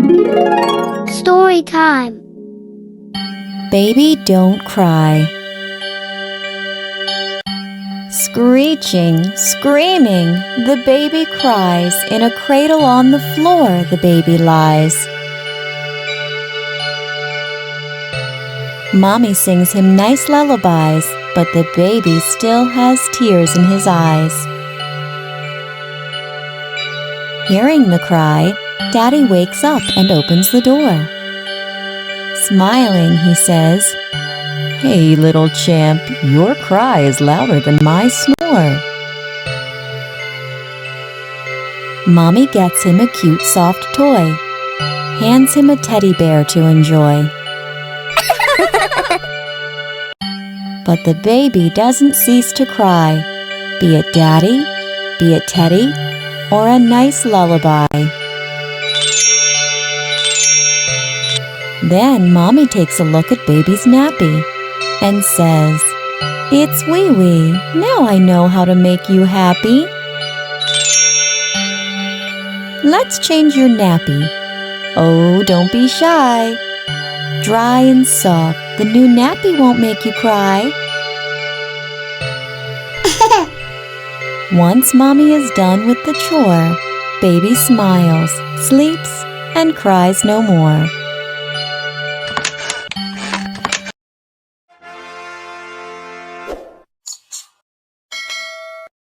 Story time. Baby Don't Cry. Screeching, screaming, the baby cries. In a cradle on the floor the baby lies. Mommy sings him nice lullabies, but the baby still has tears in his eyes. Hearing the cry, Daddy wakes up and opens the door. Smiling, he says, "Hey, little champ, your cry is louder than my snore." Mommy gets him a cute soft toy, hands him a teddy bear to enjoy. But the baby doesn't cease to cry, be it Daddy, be it Teddy, or a nice lullaby. Then Mommy takes a look at baby's nappy and says, "It's wee-wee, now I know how to make you happy. Let's change your nappy. Oh, don't be shy. Dry and soft, the new nappy won't make you cry." Once Mommy is done with the chore, baby smiles, sleeps, and cries no more.